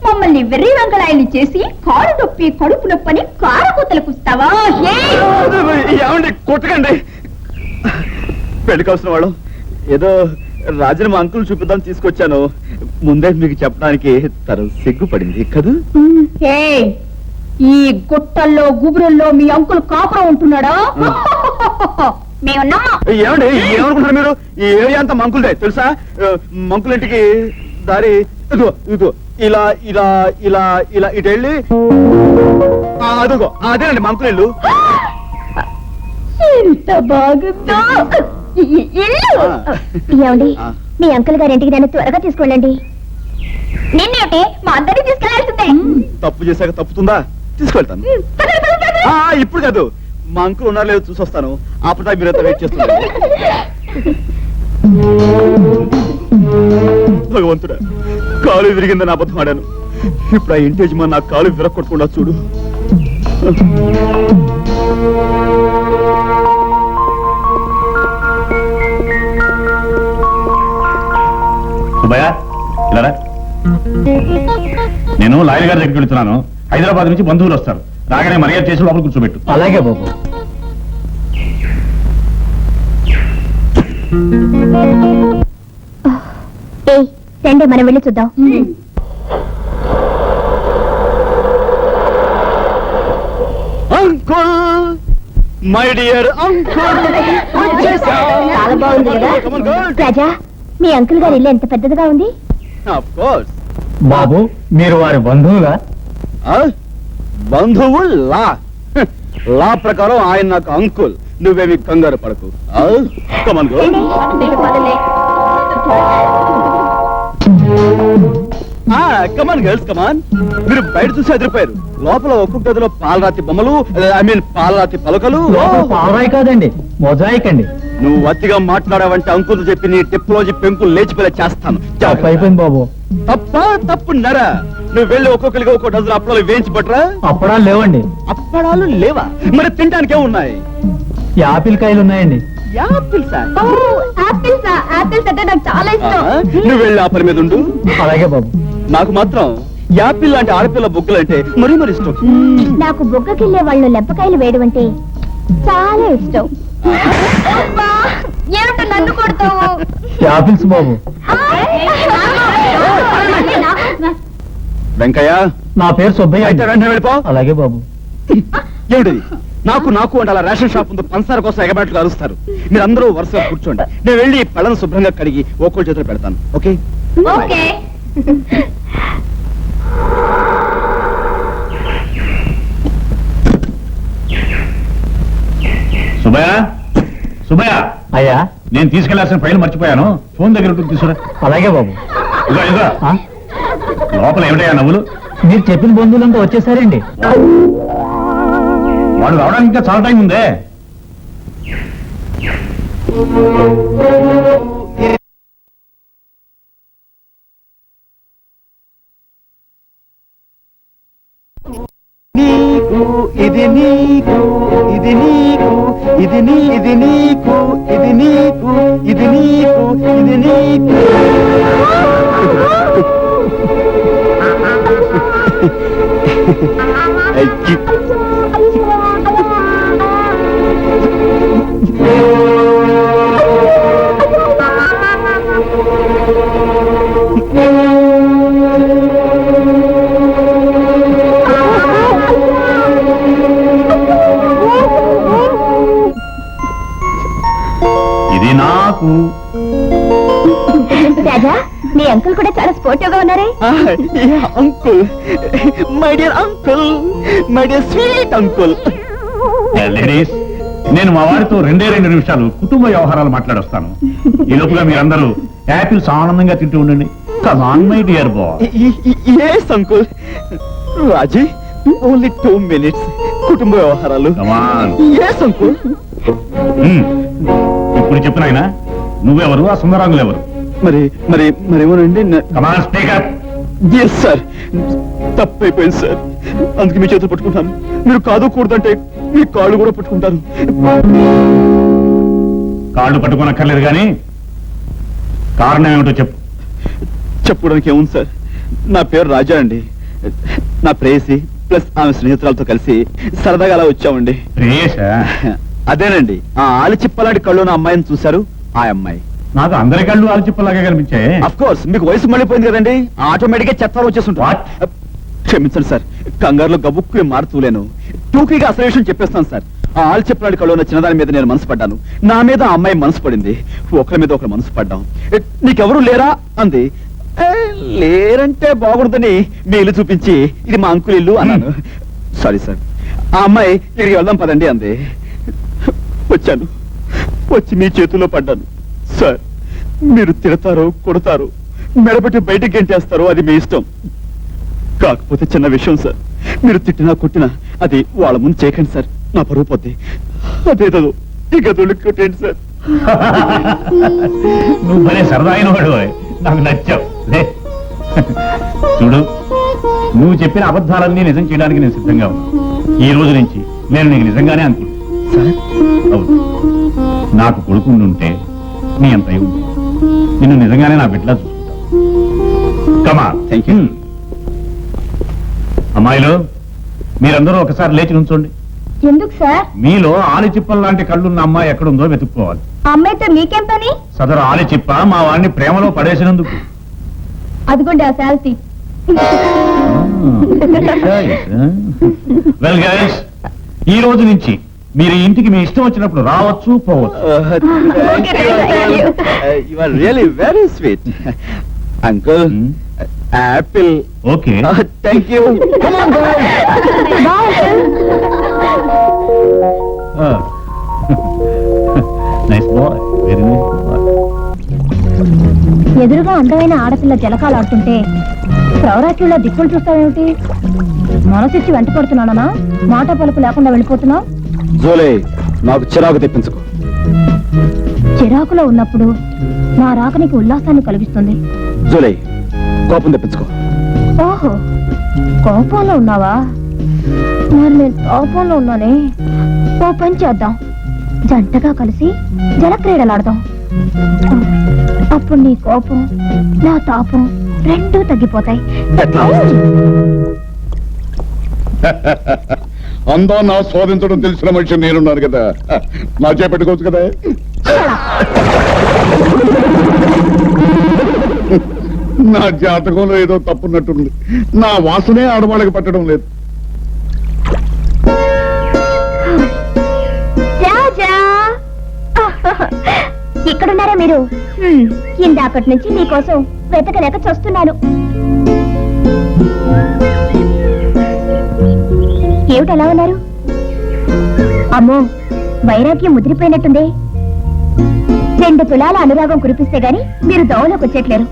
మమ్మల్ని వెర్రి వంకలాయలు చేసి కారు నొప్పి కడుపు నొప్పని కారకూతలకు వస్తావా? ఏమండి కొట్టకండి. పెళ్లి కావాల్సిన వాళ్ళు ఏదో రాజుని మా అంకుల్ చూపిద్దాం తీసుకొచ్చాను. ముందే మీకు చెప్పడానికి తను సిగ్గుపడింది కదూ. ఈ గుట్టల్లో గుబురుల్లో మీ అంకుల్ కాపురం ఉంటున్నాడా? ఏమండి ఏమనుకుంటారు మీరు? ఈ ఏరియా అంతా మంకులదే తెలుసా? మంకులింటికి దారి ఇదిగో ఇదిగో ఇలా ఇలా ఇలా ఇలా ఇటు వెళ్ళి అదిగో అదేనండి మంకులిల్లు. ఎంత బాగుందో. ఏమండి మీ అంకుల్ గారింటికి నన్ను త్వరగా తీసుకెళ్ళండి. నిన్నేటే మా అందరినీ తీసుకెళ్లాల్సిందే. తప్పు చేశాక తప్పుతుందా? తీసుకెళ్తాను. ఇప్పుడు కాదు, మా అంకుల్ ఉన్నారు లేదో చూసి వస్తాను. అప్పుడా మీరంతా వెయిట్ చేస్తున్నారు. భగవంతుడా, కాలు విరిగిందని అబద్ధం ఆడాను. ఇప్పుడు ఆ ఇంటి యజమాని నా కాలు విరగొట్టకుండా చూడు. సుబ్బయ్య, ఇలా నేను లాయర్ గారి దగ్గరికి వెళ్తున్నాను. హైదరాబాద్ నుంచి బంధువులు వస్తారు. రాగానే మర్యాద చేసి లోపల కూర్చోబెట్టు. అలాగే బాబు. సండే మనం వెళ్ళి చూద్దాం. Uncle, my dear uncle. చాలా బాగుంది కదా రాజా. మీ అంకుల్ గారి ఇల్లు ఎంత పెద్దదిగా ఉంది. Of course. బాబు, మీరు వారి బంధువులా? బంధువు లా ప్రకారం ఆయన నాకు అంకుల్. నువ్వేమి కంగారు పడకు. Come on go. కమాన్ గర్ల్స్ కమాన్. మీరు బయట చూసి ఎదిరిపోయారు. లోపల ఒక్కొక్క గదిలో పాలరాతి బొమ్మలు, ఐ మీన్ పాలరాతి పలకలు. పాలరాయి కాదండి, మొజాయిక్ అండి. నువ్వు అతిగా మాట్లాడావంటే అంకుల్ చెప్పి నీ టెక్నాలజీ పెంకులు లేచిపోలే చేస్తాను. అయిపోయింది బాబు. తప్పున్నారా? నువ్వు వెళ్ళి ఒక్కొక్కరికి ఒక్కో డజన్ అప్పడాలు వేయించి పట్టరా. అప్పడాలు లేవండి. అప్పడాలు లేవా? మరి తినడానికి ఏమున్నాయి? యాపిల్ కాయలు ఉన్నాయండి. ఆపిల్స్ అంటే నాకు చాలా ఇష్టం. నువ్వు వెళ్ళి ఆ పని మీద ఉండు. అలాగే బాబు. నాకు మాత్రం యాపిల్ లాంటి ఆడపిల్ల బొగ్గులు అంటే మరీ మరి ఇష్టం. నాకు బొగ్గకిల్లే వాళ్ళు లెప్పకాయలు వేయడం అంటే చాలా ఇష్టం. ఏమిటో నన్ను కొడతావు? యాపిల్స్ బాబు. వెంకయ్య, నా పేరు సుబ్బయ్య. అయితే వెంటనే వెళ్ళిపో. అలాగే బాబు. ఏమిటి నాకు నాకు అంటే అలా రేషన్ షాప్ ముందు పంచదార కోసం ఎగబాట్లు అరుస్తారు. మీరందరూ వరుసగా కూర్చోండి. నేను వెళ్ళి ఈ పళ్ళను శుభ్రంగా కడిగి ఒక్కో చేతులు పెడతాను. ఓకే? ఓకే. సుబ్బయ్య, సుబ్బయ్య. అయ్యా, నేను తీసుకెళ్లాల్సిన ఫైల్ మర్చిపోయాను. ఫోన్ దగ్గర ఉంటుంది, తీసుకురా. అలాగే బాబు. ఇదిగో లోపల ఏమిటయ్యా నవ్వులు? మీరు చెప్పిన బంధువులంతా వచ్చేసారండి. వాడు రావడానికి ఇంకా చాలా టైం ఉందే. నీకు ఇది నీకు ఇది నీకు ఇది నీ ఇది నీకు ఇది నీకు ఇది నీకు ఇది నీకు. ఇది నాకు. రాజా, మీ అంకుల్ కూడా చాలా స్పోర్టివ్ గా ఉన్నారే. Uncle, my dear uncle, my dear sweet uncle. Ladies, నేను మా వారితో 2 నిమిషాలు కుటుంబ వ్యవహారాలు మాట్లాడొస్తాను. ఈ లోపుగా మీరందరూ యాపిల్స్ ఆనందంగా తింటూ ఉండండి. Come on my dear boy. yes uncle. Raji, only 2 minutes. కుటుంబ వ్యవహారాలు. Come on. yes uncle. ఇప్పుడు చెప్పు నాయనా, నువ్వెవరు, ఆ సుందరాంగులు ఎవరు? మరేమోనండి. Come on, speak up. yes sir, తప్పైపోయింది సార్. అందుకే మీ చేతులు పట్టుకుంటాను. మీరు కాదు కూడదంటే మీ కాళ్ళు కూడా పట్టుకుంటాను. కాళ్ళు పట్టుకోనక్కర్లేదు కానీ కారణం ఏమిటో చెప్పు. చెప్పుకోవడానికి ఏముంది సార్, నా పేరు రాజా అండి. నా ప్రేయసి ప్లస్ ఆమె స్నేహితురాలతో కలిసి సరదాగా అలా వచ్చామండి. ప్రేయసా? అదేనండి, ఆ ఆలిచిప్పలాంటి కళ్ళు ఉన్న అమ్మాయిని చూశారు, ఆ అమ్మాయి. నాకు అందరి కళ్ళు ఆలోచిప్పలాగా కనిపించాయి. అఫ్ కోర్స్ మీకు వయసు మళ్ళీపోయింది కదండి, ఆటోమేటిక్ గా చెత్త వచ్చేస్తుంటారు. What? క్షమించండి సార్, కంగారులో గబుక్కు మారుతూలేను. టూకీగా అసలు విషయం చెప్పేస్తాను సార్. ఆ ఆలిచిప్పలాంటి కళ్ళు ఉన్న చిన్నదాని మీద నేను మనసు పడ్డాను, నా మీద ఆ అమ్మాయి మనసు పడింది, ఒకరి మీద ఒకరు మనసు పడ్డాం. నీకెవరు లేరా అంది. లేరంటే బాగుంటుందని మీ ఇల్లు చూపించి ఇది మా అంకుల్ ఇల్లు అన్నాను. Sorry sir. ఆ అమ్మాయి ఇక్కడికి వెళ్దాం పదండి అంది. వచ్చాను, వచ్చి మీ చేతుల్లో పడ్డాను. సార్, మీరు తిడతారో కొడతారో మెడపెట్టి బయటకు గెంటేస్తారో అది మీ ఇష్టం. కాకపోతే చిన్న విషయం సార్, మీరు తిట్టినా కొట్టినా అది వాళ్ళ ముందు చేయకండి సార్, నా పరువు పోతే. అదేదో ఇక కొట్టేయండి సార్. నువ్వు భలే సరదా అయిన వాడు, నాకు నచ్చావు. లే చూడు, నువ్వు చెప్పిన అబద్ధాలన్నీ నిజం చేయడానికి నేను సిద్ధంగా ఉన్నా. ఈ రోజు నుంచి నేను నీకు నిజంగానే అనుకుంటున్నా. సార్, అవును, నాకు కొడుకుంటుంటే నీ అంత అయి ఉంది. నిన్ను నిజంగానే నా బిడ్డలా చూసుకుంటాను. కమా. Thank you. అమ్మాయిలు, మీరందరూ ఒకసారి లేచి నుంచోండి. ఎందుకు సార్? మీలో ఆలిచిప్పల్ లాంటి కళ్ళున్న అమ్మాయి ఎక్కడుందో వెతుక్కోవాలి. అమ్మాయితో మీకేం పని? సదరు ఆలిచిప్ప మా వాడిని ప్రేమలో పడేసినందుకు. అదిగోండి ఆ శాల్తీ. వెల్ గైస్, ఈ రోజు నుంచి మీరు ఇంటికి మీ ఇష్టం వచ్చినప్పుడు రావచ్చు పోవచ్చు. You are really very sweet uncle. Apple. Okay. Thank you. Nice boy, very nice boy. ఎదురుగా అందమైన ఆడపిల్ల జలకాలు ఆడుతుంటే ప్రౌరాట్యుల్లో దిక్కులు చూస్తావేమిటి? మనసిచ్చి వెంట పడుతున్నానా? మాట పలుకు లేకుండా వెళ్ళిపోతున్నావు. జోలే, నాకు చిరాకు తెప్పించుకో. చిరాకులో ఉన్నప్పుడు నా రాక నీకు ఉల్లాసాన్ని కలిగిస్తుంది. జోలే, కోపం తెప్పించుకో. ఓహో, కోపంలో ఉన్నావా? మరి నేను కోపంలో ఉన్నానే. ఓ పని చేద్దాం, జంటగా కలిసి జలక్రీడలాడదాం. అప్పుడు నీ కోపం నా తాపం రెండూ తగ్గిపోతాయి. అందా నా శోధించడం తెలిసిన మనిషి నేనున్నాను కదా, నా చేపెట్టుకోవచ్చు కదా. నా జాతకంలో ఏదో తప్పున్నట్టుంది. నా వాసనే ఆడవాళ్ళకి పట్టడం లేదు. రాజా, ఇక్కడున్నారా మీరు? ఇందాకటి నుంచి మీకోసం వెతకలేక చూస్తున్నాను. ఏమిటి అలా ఉన్నారు? అమ్మో, వైరాగ్యం ముదిరిపోయినట్టుంది. 2 తులాల అనురాగం కురిపిస్తే గాని మీరు దోవలోకి వచ్చేట్లేరు.